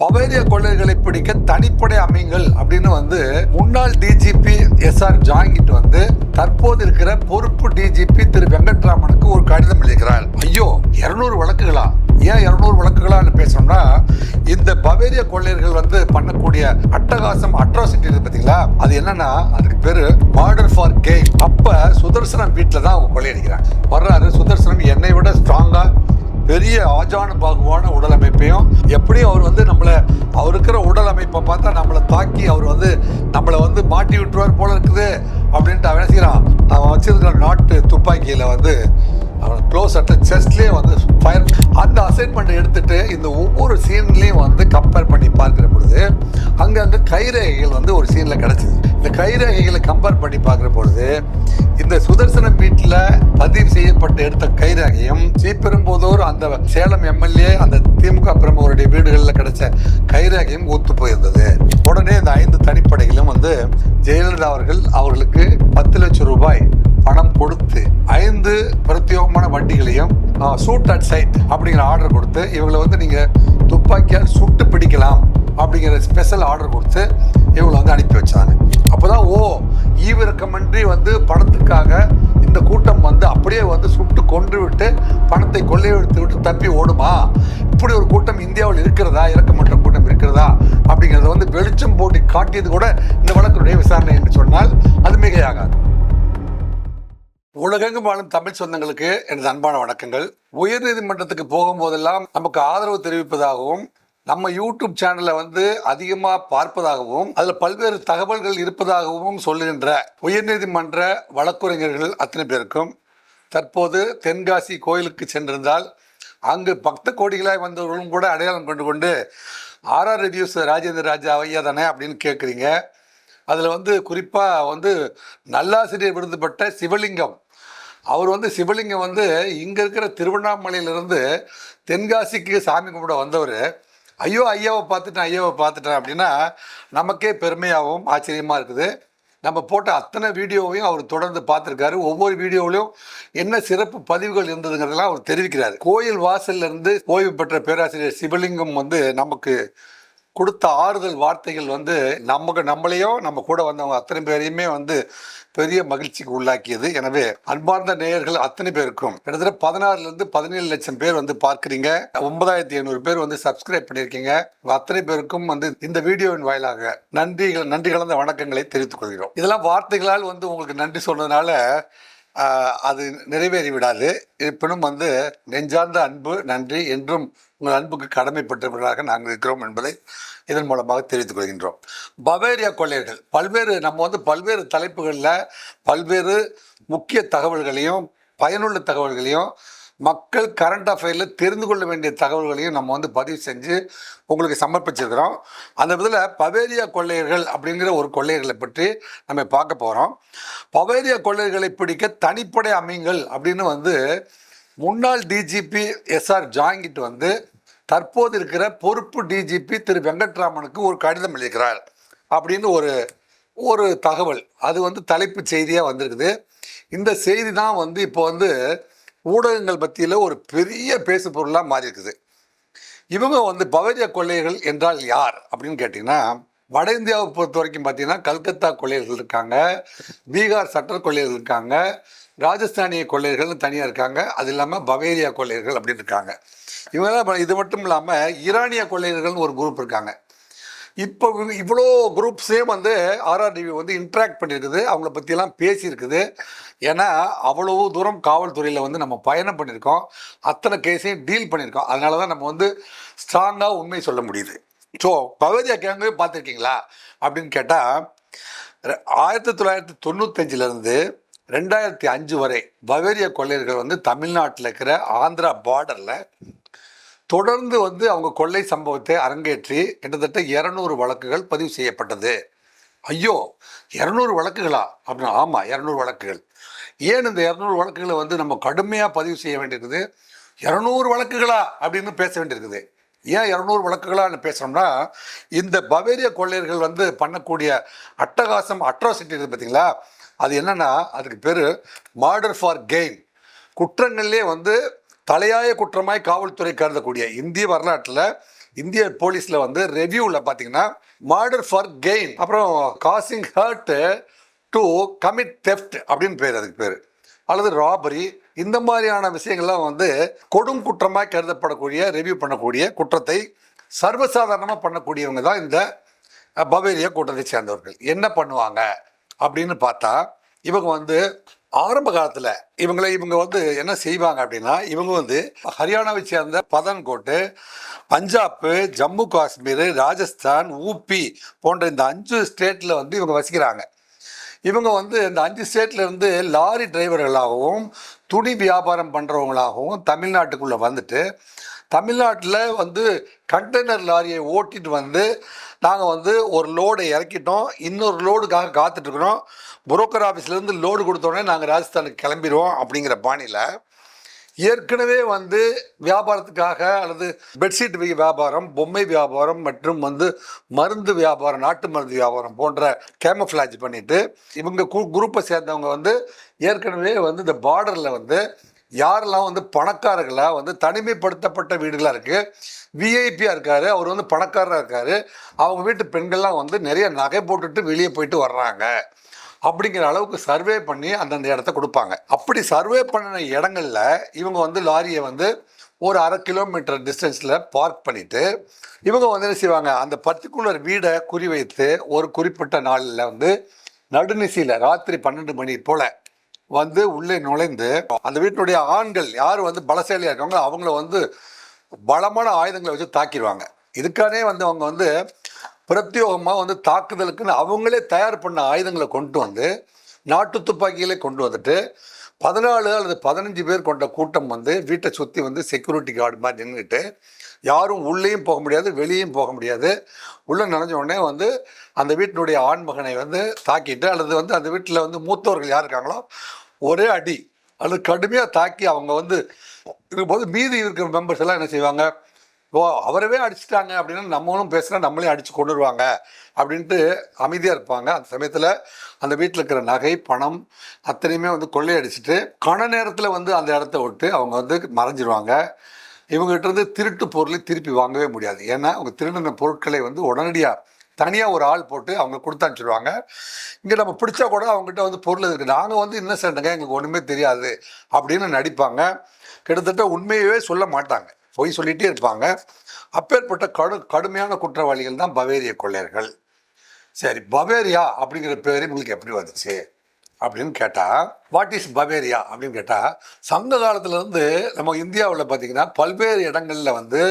பவேரியா கொள்ளைகளை பிடிக்க தனிப்படை அமைங்கள் அப்படின்னு முன்னாள் டிஜிபி எஸ்ஆர் ஜாங்கிட் தற்போது இருக்கிற பொறுப்பு டிஜிபி திரு வெங்கட்ராமனுக்கு ஒரு கடிதம் எழுதுகிறார். ஐயோ 200 வழக்குகளா? ஏன் 200 வழக்குகளான்னு பேசணும்னா, இந்த பவேரியா கொள்ளையர்கள் பண்ணக்கூடிய அட்டகாசம் அட்ராசிட்டி இருக்கு பாத்தீங்களா, அது என்னன்னா அதுக்கு பேரு மர்டர் ஃபார் கெயின். அப்ப சுதர்சனம் வீட்டுல தான் அவங்க கொள்ளையடிக்கிறாங்க. வர்றாரு சுதர்சனம், என்னை விட ஸ்ட்ராங்கா பெரிய ஆஜானு பாகுவான உடல் அமைப்பையும், எப்படியும் அவர் அவர் இருக்கிற உடல் அமைப்பை பார்த்தா நம்மளை தாக்கி அவர் நம்மளை மாட்டி விட்டுருவார் போல இருக்குது அப்படின்ட்டு அவன் செய்யறான். அவன் வச்சிருக்கிற நாட்டு துப்பாக்கியில அவன் க்ளோஸ் அட் செஸ்ட்லேயே ஃபயர். அந்த அசைன்மெண்ட் எடுத்துட்டு இந்த ஒவ்வொரு சீன்லையும் கம்பேர் பண்ணி பார்க்கிற பொழுது அங்கங்கே கைரேகைகள் ஒரு சீனில் கிடச்சிது. இந்த கைரேகைகளை கம்பேர் பண்ணி பார்க்குற பொழுது இந்த சுதர்சனம் வீட்டில் பதிவு செய்யப்பட்டு எடுத்த கைரேகையும் ஸ்ரீபெரும்புதூர் அந்த சேலம் எம்எல்ஏ அந்த திமுக பிரமுகருடைய வீடுகளில் கிடைச்ச கைரேகையும் ஒத்து போயிருந்தது. உடனே இந்த 5 தனிப்படைகளும் ஜெயலலிதா அவர்களுக்கு 10 லட்சம் ரூபாய் பணம் கொடுத்து 5 பிரத்யேகமான வண்டிகளையும் சூட் அட் சைட் அப்படிங்கிற ஆர்டர் கொடுத்து இவங்களை நீங்க துப்பாக்கியால் சுட்டு பிடிக்கலாம் அப்படிங்கிற ஸ்பெஷல் ஆர்டர் கொடுத்து இவங்களை அனுப்பி வச்சாங்க. அப்போதான் ஈவிரக்கமின்றி பணத்துக்காக இந்த கூட்டம் அப்படியே சுட்டு கொன்று விட்டு பணத்தை கொள்ளையடித்து விட்டு தப்பி ஓடுமா? இப்படி ஒரு கூட்டம் இந்தியாவில் இருக்கிறதா, இறக்கமற்ற கூட்டம் இருக்கிறதா அப்படிங்கிறத வெளிச்சம் போட்டு காட்டியது கூட இந்த வழக்குடைய விசாரணை என்று சொன்னால் அது மிகையாகாது. உலகெங்கும் வாழும் தமிழ் சொந்தங்களுக்கு எனது அன்பான வணக்கங்கள். உயர் நீதிமன்றத்துக்கு போகும்போதெல்லாம் நமக்கு ஆதரவு தெரிவிப்பதாகவும், நம்ம யூடியூப் சேனலை அதிகமாக பார்ப்பதாகவும், அதில் பல்வேறு தகவல்கள் இருப்பதாகவும் சொல்லுகின்ற உயர்நீதிமன்ற வழக்குரைஞர்கள் அத்தனை பேருக்கும் தற்போது தென்காசி கோயிலுக்கு சென்றிருந்தால் அங்கு பக்த கோடிகளாய் வந்தவர்களும் கூட அடையாளம் கொண்டு ஆர்ஆர் ரிவ்யூஸ் ராஜேந்திர ராஜா ஐயா தானே அப்படின்னு கேட்குறீங்க. அதில் குறிப்பாக நல்லாசிரியர் விருது பெற்ற சிவலிங்கம், அவர் சிவலிங்கம் இங்கே இருக்கிற திருவண்ணாமலையிலிருந்து தென்காசிக்கு சாமி கும்பிட வந்தவர். ஐயாவை பார்த்துட்டேன் அப்படின்னா நமக்கே பெருமையாகவும் ஆச்சரியமாக இருக்குது. நம்ம போட்ட அத்தனை வீடியோவையும் அவர் தொடர்ந்து பார்த்துருக்காரு. ஒவ்வொரு வீடியோவிலையும் என்ன சிறப்பு பதிவுகள் இருந்ததுங்கிறதெல்லாம் அவர் தெரிவிக்கிறார். கோயில் வாசல்ல இருந்து ஓய்வு பெற்ற பேராசிரியர் சிவலிங்கம் நமக்கு கொடுத்த ஆறுதல் வார்த்தைகள் நம்மளையும் நம்ம கூட வந்தவங்க அத்தனை பேரையுமே பெரிய மகிழ்ச்சிக்கு உள்ளாக்கியது. எனவே அன்பார்ந்த நேயர்கள் அத்தனை பேருக்கும், கிட்டத்தட்ட 16 to 17 லட்சம் பேர் பார்க்குறீங்க, 9500 பேர் சப்ஸ்கிரைப் பண்ணியிருக்கீங்க. அத்தனை பேருக்கும் இந்த வீடியோவின் வாயிலாக நன்றி கலந்த வணக்கங்களை தெரிவித்துக் கொள்கிறோம். இதெல்லாம் வார்த்தைகளால் உங்களுக்கு நன்றி சொன்னதுனால அது நிறைவேறி விடாது. இருப்பினும் நெஞ்சார்ந்த அன்பு, நன்றி. என்றும் உங்கள் அன்புக்கு கடமைப்பட்டவர்களாக நாங்கள் இருக்கிறோம் என்பதை இதன் மூலமாக தெரிவித்துக் கொள்கின்றோம். பவேரியா கொள்ளையர்கள் நம்ம பல்வேறு தலைப்புகளில் பல்வேறு முக்கிய தகவல்களையும் பயனுள்ள தகவல்களையும் மக்கள் கரண்ட் அஃபேரில் தெரிந்து கொள்ள வேண்டிய தகவல்களையும் நம்ம பதிவு செஞ்சு உங்களுக்கு சமர்ப்பிச்சிருக்கிறோம். அந்த விதத்தில் பவேரியா கொள்ளையர்கள் அப்படிங்கிற ஒரு கொள்ளையர்களை பற்றி நம்ம பார்க்க போகிறோம். பவேரியா கொள்ளையர்களை பிடிக்க தனிப்படை அமைங்கள் அப்படின்னு முன்னாள் டிஜிபி எஸ்ஆர் ஜாங்கிட் தற்போது இருக்கிற பொறுப்பு டிஜிபி திரு வெங்கட்ராமனுக்கு ஒரு கடிதம் எழுதுகிறார் அப்படின்னு ஒரு தகவல். அது தலைப்பு செய்தியாக வந்திருக்குது. இந்த செய்தி தான் இப்போ ஊடகங்கள் மத்தியில் ஒரு பெரிய பேசு பொருளாக மாறி இருக்குது. இவங்க பவேரியா கொள்ளையர்கள் என்றால் யார் அப்படின்னு கேட்டிங்கன்னா, வட இந்தியாவை பொறுத்த வரைக்கும் பார்த்தீங்கன்னா கல்கத்தா கொள்ளையர்கள் இருக்காங்க, பீகார் சட்டர் கொள்ளையர்கள் இருக்காங்க, ராஜஸ்தானிய கொள்ளையர்கள் தனியாக இருக்காங்க, அது இல்லாமல் பவேரியா கொள்ளையர்கள் அப்படின்னு இருக்காங்க. இவங்கெல்லாம் இது மட்டும் இல்லாமல் ஈரானிய கொள்ளையர்கள்னு ஒரு குரூப் இருக்காங்க. இப்போ இவ்வளோ குரூப்ஸையும் ஆர்ஆர்டிவி இன்ட்ராக்ட் பண்ணியிருக்குது, அவங்கள பற்றியெல்லாம் பேசியிருக்குது. ஏன்னா அவ்வளவு தூரம் காவல்துறையில் நம்ம பயணம் பண்ணியிருக்கோம், அத்தனை கேஸையும் டீல் பண்ணியிருக்கோம். அதனால தான் நம்ம ஸ்ட்ராங்காக உண்மை சொல்ல முடியுது. ஸோ பவேரியா கேங்கவே பார்த்துருக்கீங்களா அப்படின்னு கேட்டால், 1995 2005 வரை பவேரியா கொள்ளையர்கள் தமிழ்நாட்டில் இருக்கிற ஆந்திரா பார்டரில் தொடர்ந்து அவங்க கொள்ளை சம்பவத்தை அரங்கேற்றி கிட்டத்தட்ட 200 வழக்குகள் பதிவு செய்யப்பட்டது. ஐயோ 200 வழக்குகளா அப்படின்னா, ஆமாம் 200 வழக்குகள். ஏன் இந்த 200 வழக்குகளை நம்ம கடுமையாக பதிவு செய்ய வேண்டியிருக்குது? 200 வழக்குகளா அப்படின்னு பேச வேண்டியிருக்குது. ஏன் 200 வழக்குகளான்னு பேசுகிறோம்னா, இந்த பவேரியா கொள்ளையர்கள் பண்ணக்கூடிய அட்டகாசம் அட்ராசிட்டி இருக்குது பார்த்தீங்களா, அது என்னன்னா அதுக்கு பேர் மர்டர் ஃபார் கெயின். குற்றங்கள்லேயே தலையாய குற்றமாய் காவல்துறை கருதக்கூடிய இந்திய வரலாற்றில் இந்திய போலீஸில் வந்து ரெவ்யூவில் பார்த்தீங்கன்னா மர்டர் ஃபார் கெயின், அப்புறம் causing hurt to commit theft அப்படின்னு பேர், அதுக்கு பேர், அல்லது ராபரி, இந்த மாதிரியான விஷயங்கள்லாம் வந்து கொடும் குற்றமாக கருதப்படக்கூடிய ரெவ்யூ பண்ணக்கூடிய குற்றத்தை சர்வசாதாரணமாக பண்ணக்கூடியவங்க தான் இந்த பவேரியா கூட்டத்தை சேர்ந்தவர்கள். என்ன பண்ணுவாங்க அப்படின்னு பார்த்தா, இவங்க வந்து ஆரம்ப காலத்தில் இவங்க வந்து என்ன செய்வாங்க அப்படின்னா, இவங்க வந்து ஹரியானாவை சேர்ந்த பதன்கோட்டு, பஞ்சாப், ஜம்மு காஷ்மீர், ராஜஸ்தான், ஊபி போன்ற இந்த 5 ஸ்டேட்டில் வந்து இவங்க வசிக்கிறாங்க. இவங்க வந்து இந்த 5 ஸ்டேட்ல இருந்து லாரி டிரைவர்களாகவும் துணி வியாபாரம் பண்ணுறவங்களாகவும் தமிழ்நாட்டுக்குள்ளே வந்துட்டு, தமிழ்நாட்டில் வந்து கண்டெய்னர் லாரியை ஓட்டிட்டு வந்து நாங்கள் வந்து ஒரு லோடை இறக்கிட்டோம், இன்னொரு லோடுக்காக காத்துட்ருக்குறோம், புரோக்கர் ஆஃபீஸ்லேருந்து லோடு கொடுத்தோடனே நாங்கள் ராஜஸ்தானுக்கு கிளம்பிடுவோம் அப்படிங்கிற பாணியில் ஏற்கனவே வந்து வியாபாரத்துக்காக அல்லது பெட்ஷீட் வியாபாரம், பொம்மை வியாபாரம் மற்றும் வந்து மருந்து வியாபாரம், நாட்டு மருந்து வியாபாரம் போன்ற கேமஃப்ளாஜ் பண்ணிட்டு இவங்க குரூப்பை சேர்ந்தவங்க வந்து ஏற்கனவே வந்து இந்த பார்டரில் வந்து யாரெல்லாம் வந்து பணக்காரர்களாக வந்து தனிமைப்படுத்தப்பட்ட வீடுகளாக இருக்குது, விஐபியாக இருக்கார், அவர் வந்து பணக்காரராக இருக்கார், அவங்க வீட்டு பெண்கள்லாம் வந்து நிறைய நகை போட்டுட்டு வெளியே போயிட்டு வர்றாங்க அப்படிங்கிற அளவுக்கு சர்வே பண்ணி அந்தந்த இடத்த கொடுப்பாங்க. அப்படி சர்வே பண்ணின இடங்கள்ல இவங்க வந்து லாரியை வந்து ஒரு 1/2 கிலோமீட்டர் டிஸ்டன்ஸில் பார்க் பண்ணிவிட்டு இவங்க வந்து என்ன செய்வாங்க, அந்த பர்டிகுலர் வீடை குறிவைத்து ஒரு குறிப்பிட்ட நாளில் வந்து நடுநிசையில் ராத்திரி 12 மணி போல் வந்து உள்ளே நுழைந்து அந்த வீட்டினுடைய ஆண்கள் யார் வந்து பலசாலியாக இருக்காங்க அவங்கள வந்து பலமான ஆயுதங்களை வச்சு தாக்கிடுவாங்க. இதுக்கானே வந்து அவங்க வந்து பிரத்யோகமாக வந்து தாக்குதலுக்குன்னு அவங்களே தயார் பண்ண ஆயுதங்களை கொண்டு வந்து நாட்டு துப்பாக்கிகளை கொண்டு வந்துட்டு 14 அல்லது 15 பேர் கொண்ட கூட்டம் வந்து வீட்டை சுற்றி வந்து செக்யூரிட்டி கார்டு மாதிரி நின்றுட்டு யாரும் உள்ளேயும் போக முடியாது, வெளியும் போக முடியாது. உள்ளே நனைஞ்ச உடனே வந்து அந்த வீட்டினுடைய ஆண்மகனை வந்து தாக்கிட்டு அல்லது வந்து அந்த வீட்டில் வந்து மூத்தவர்கள் யார் இருக்காங்களோ ஒரே அடி அல்லது கடுமையாக தாக்கி அவங்க வந்து இருக்கும்போது மீதி இருக்கிற மெம்பர்ஸ் எல்லாம் என்ன செய்வாங்க, ஓ அவரவே அடிச்சிட்டாங்க அப்படின்னா நம்மளும் பேசுனா நம்மளே அடித்து கொண்டு வருவாங்க அப்படின்ட்டு அமைதியாக இருப்பாங்க. அந்த சமயத்தில் அந்த வீட்டில் இருக்கிற நகை பணம் அத்தனையுமே வந்து கொள்ளையடிச்சிட்டு கன நேரத்தில் வந்து அந்த இடத்த விட்டு அவங்க வந்து மறைஞ்சிருவாங்க. இவங்ககிட்ட இருந்து திருட்டு பொருளை திருப்பி வாங்கவே முடியாது. ஏன்னா அவங்க திருடின பொருட்களை வந்து உடனடியாக தனியாக ஒரு ஆள் போட்டு அவங்க கொடுத்து அனுப்பிச்சிடுவாங்க. இங்கே நம்ம பிடிச்சா கூட அவங்ககிட்ட வந்து பொருள் இருக்குது, நாங்கள் வந்து இன்னசென்ட்டுங்க, எங்களுக்கு ஒன்றுமே தெரியாது அப்படின்னு நடிப்பாங்க. கிட்டத்தட்ட உண்மையவே சொல்ல மாட்டாங்க, பொய் சொல்லிகிட்டே இருப்பாங்க. அப்பேற்பட்ட கடுமையான குற்றவாளிகள் தான் பவேரிய கொள்ளையர்கள். சரி, பவேரியா அப்படிங்கிற பேர் உங்களுக்கு எப்படி வந்துச்சு அப்படின்னு கேட்டால், வாட் இஸ் பவேரியா அப்படின்னு கேட்டால், சங்க காலத்துலேருந்து நம்ம இந்தியாவில் பார்த்திங்கன்னா பல்வேறு இடங்களில் வந்து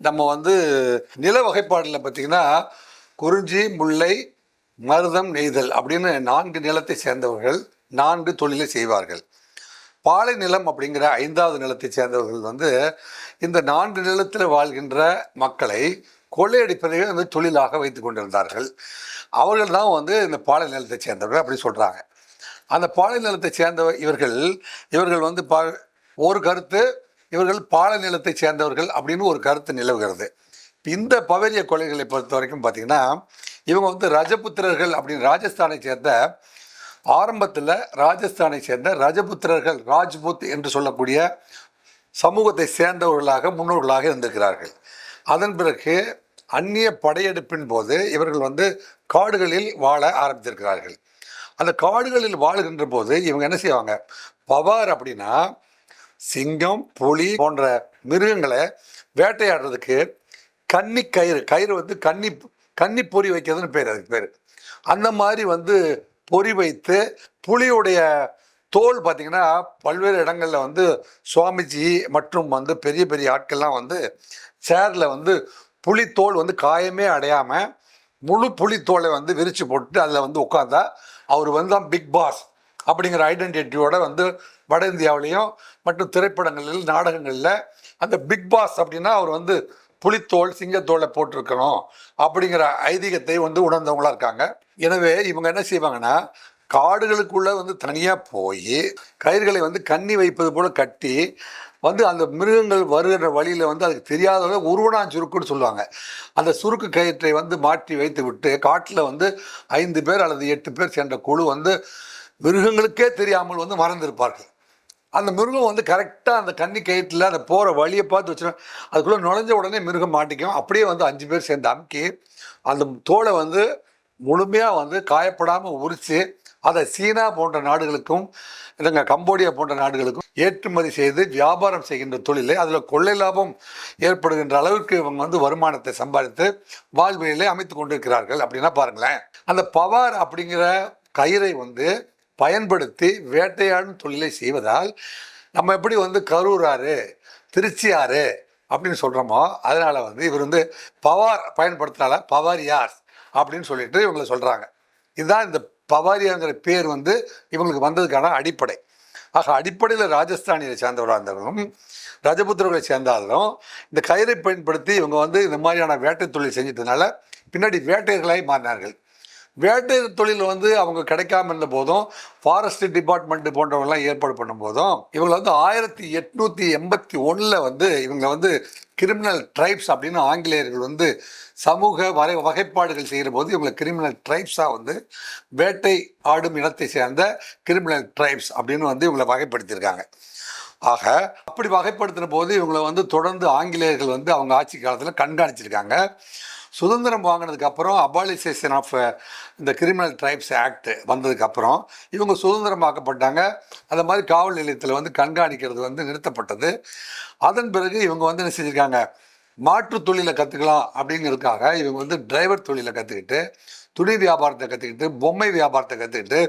நம்ம வந்து நில வகைப்பாடில் பார்த்திங்கன்னா குறிஞ்சி, முல்லை, மருதம், நெய்தல் அப்படின்னு 4 நிலத்தை சேர்ந்தவர்கள் 4 தொழிலை செய்வார்கள். பாலை நிலம் அப்படிங்கிற 5வது நிலத்தை சேர்ந்தவர்கள் வந்து இந்த 4 நிலத்தில் வாழ்கின்ற மக்களை கொள்ளையடிப்பதை வந்து தொழிலாக வைத்து கொண்டிருந்தார்கள். அவர்கள் தான் வந்து இந்த பாலை நிலத்தை சேர்ந்தவர்கள் அப்படி சொல்கிறாங்க. அந்த பாலை நிலத்தை சேர்ந்த இவர்கள் வந்து ஒரு கருத்து, இவர்கள் பாலை நிலத்தை சேர்ந்தவர்கள் அப்படின்னு ஒரு கருத்து நிலவுகிறது. இந்த பவேரிய கொலைகளை பொறுத்த வரைக்கும் பார்த்திங்கன்னா இவங்க வந்து ரஜபுத்திரர்கள் அப்படின்னு ராஜஸ்தானை சேர்ந்த ஆரம்பத்தில் ராஜஸ்தானை சேர்ந்த ரஜபுத்திரர்கள், ராஜ்புத் என்று சொல்லக்கூடிய சமூகத்தை சேர்ந்தவர்களாக முன்னோர்களாக இருந்திருக்கிறார்கள். அதன் பிறகு அந்நிய படையெடுப்பின் போது இவர்கள் வந்து காடுகளில் வாழ ஆரம்பித்திருக்கிறார்கள். அந்த காடுகளில் வாழுகின்ற போது இவங்க என்ன செய்வாங்க, பவார் அப்படின்னா சிங்கம், புலி போன்ற மிருகங்களை வேட்டையாடுறதுக்கு கயிறு வந்து கன்னி பொறி வைக்கிறதுன்னு பேர், அதுக்கு பேர். அந்த மாதிரி வந்து பொறி வைத்து புலியுடைய தோல் பார்த்திங்கன்னா பல்வேறு இடங்களில் வந்து சுவாமிஜி மற்றும் வந்து பெரிய பெரிய ஆட்கள்லாம் வந்து சேரில் வந்து புலித்தோல் வந்து காயமே அடையாமல் முழு புலித்தோலை வந்து விரித்து போட்டு அதில் வந்து உட்காந்தா அவர் வந்து தான் பிக் பாஸ் அப்படிங்கிற ஐடென்டிட்டியோட வந்து வட இந்தியாவிலையும் மற்றும் திரைப்படங்களில் நாடகங்களில் அந்த பிக் பாஸ் அப்படின்னா அவர் வந்து புலித்தோல் சிங்கத்தோலை போட்டிருக்கணும் அப்படிங்கிற ஐதீகத்தை வந்து உணர்ந்தவங்களா இருக்காங்க. எனவே இவங்க என்ன செய்வாங்கன்னா காடுகளுக்குள்ளே வந்து தனியாக போய் கயிறுகளை வந்து கண்ணி வைப்பது போல் கட்டி வந்து அந்த மிருகங்கள் வருகிற வழியில் வந்து அதுக்கு தெரியாத உருவனான் சுருக்குன்னு சொல்லுவாங்க. அந்த சுருக்கு கயிற்றை வந்து மாற்றி வைத்து விட்டு காட்டில் வந்து 5 பேர் அல்லது 8 பேர் சேர்ந்த குழு வந்து மிருகங்களுக்கே தெரியாமல் வந்து மறந்திருப்பார்கள். அந்த மிருகம் வந்து கரெக்டாக அந்த கன்னி கயிற்றில் அந்த போகிற வழியை பார்த்து வச்சுருவோம். அதுக்குள்ளே நுழைஞ்ச உடனே மிருகம் மாட்டிக்கும். அப்படியே வந்து 5 பேர் சேர்ந்து அமுக்கி அந்த தோலை வந்து முழுமையாக வந்து காயப்படாமல் உரித்து அதை சீனா போன்ற நாடுகளுக்கும் இல்லைங்க கம்போடியா போன்ற நாடுகளுக்கும் ஏற்றுமதி செய்து வியாபாரம் செய்கின்ற தொழிலை அதில் கொள்ளை லாபம் ஏற்படுகின்ற அளவிற்கு இவங்க வந்து வருமானத்தை சம்பாதித்து வாழ்வியலை அமைத்து கொண்டிருக்கிறார்கள். அப்படின்னா பாருங்களேன், அந்த பவார் அப்படிங்கிற கயிறை வந்து பயன்படுத்தி வேட்டையாடும் தொழிலை செய்வதால் நம்ம எப்படி வந்து கரூராறு திருச்சியாறு அப்படின்னு சொல்கிறோமோ அதனால் வந்து இவர் வந்து பவார் பயன்படுத்தினால பவாரியார் அப்படின்னு சொல்லிட்டு இவங்களை சொல்கிறாங்க. இதுதான் இந்த பவாரியாங்கிற பேர் வந்து இவங்களுக்கு வந்ததுக்கான அடிப்படை. ஆக அடிப்படையில் ராஜஸ்தானியை சேர்ந்தவராக இருந்தாலும் ரஜபுத்திரர்களை சேர்ந்தாலும் இந்த கயிறை பயன்படுத்தி இவங்க வந்து இந்த மாதிரியான வேட்டை தொழில் செஞ்சதுனால பின்னாடி வேட்டையர்களாய் மாறினார்கள். வேட்டை தொழில் வந்து அவங்க கிடைக்காம இருந்த போதும் ஃபாரஸ்ட் டிபார்ட்மெண்ட் போன்றவங்கலாம் ஏற்பாடு பண்ணும் போதும் இவங்களை வந்து 1881 வந்து இவங்க வந்து கிரிமினல் ட்ரைப்ஸ் அப்படின்னு ஆங்கிலேயர்கள் வந்து சமூக வகைப்பாடுகள் செய்கிற போது இவங்களை கிரிமினல் ட்ரைப்ஸாக வந்து வேட்டை ஆடும் இனத்தை சேர்ந்த கிரிமினல் ட்ரைப்ஸ் அப்படின்னு வந்து இவங்களை வகைப்படுத்தியிருக்காங்க. ஆக அப்படி வகைப்படுத்துகிற போது இவங்களை வந்து தொடர்ந்து ஆங்கிலேயர்கள் வந்து அவங்க ஆட்சி காலத்தில் கண்காணிச்சிருக்காங்க. சுதந்திரம் வாங்கினதுக்கு அப்புறம் அபாலிசேஷன் ஆஃப் இந்த கிரிமினல் ட்ரைப்ஸ் ஆக்ட் வந்ததுக்கப்புறம் இவங்க சுதந்திரமாக்கப்பட்டாங்க. அந்த மாதிரி காவல் நிலையத்தில் வந்து கண்காணிக்கிறது வந்து நிறுத்தப்பட்டது. அதன் பிறகு இவங்க வந்து என்ன செஞ்சுருக்காங்க, மாற்று தொழிலை கற்றுக்கலாம் அப்படிங்கிறதுக்காக இவங்க வந்து டிரைவர் தொழிலை கற்றுக்கிட்டு துணி வியாபாரத்தை கற்றுக்கிட்டு பொம்மை வியாபாரத்தை கற்றுக்கிட்டு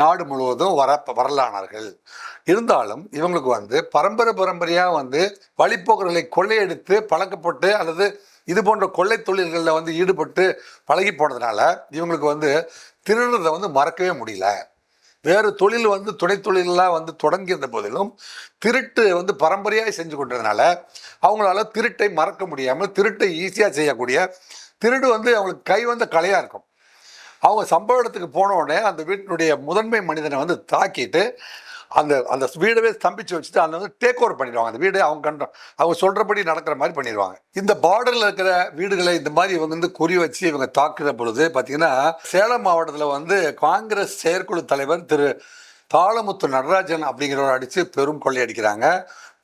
நாடு முழுவதும் வரலானார்கள். இருந்தாலும் இவங்களுக்கு வந்து பரம்பரையாக வந்து வழிப்போக்கர்களை கொள்ளையடித்து பழக்கப்பட்டு அல்லது இது போன்ற கொள்ளை தொழில்களில் வந்து ஈடுபட்டு பழகி போனதுனால இவங்களுக்கு வந்து திருடுறதை வந்து மறக்கவே முடியல. வேறு தொழில் வந்து துணை தொழிலெலாம் வந்து தொடங்கியிருந்த போதிலும் திருட்டு வந்து பரம்பரையாக செஞ்சு கொண்டதுனால அவங்களால திருட்டை மறக்க முடியாமல் திருட்டை ஈஸியாக செய்யக்கூடிய திருடு வந்து அவங்களுக்கு கை வந்த கலையாக இருக்கும். அவங்க சம்பவ இடத்துக்கு போன உடனே அந்த வீட்டினுடைய முதன்மை மனிதனை வந்து தாக்கிட்டு அந்த அந்த வீடவே ஸ்தம்பிச்சு வச்சுட்டு அந்த வந்து டேக் ஓவர் பண்ணிடுவாங்க. அந்த வீடு அவங்க சொல்கிறபடி நடக்கிற மாதிரி பண்ணிடுவாங்க. இந்த பார்டரில் இருக்கிற வீடுகளை இந்த மாதிரி இவங்க வந்து குறி வச்சு இவங்க தாக்குற பொழுது பார்த்தீங்கன்னா சேலம் மாவட்டத்தில் வந்து காங்கிரஸ் செயற்குழு தலைவர் திரு தாளமுத்து நடராஜன் அப்படிங்கிறவர் அடித்து பெரும் கொள்ளையடிக்கிறாங்க.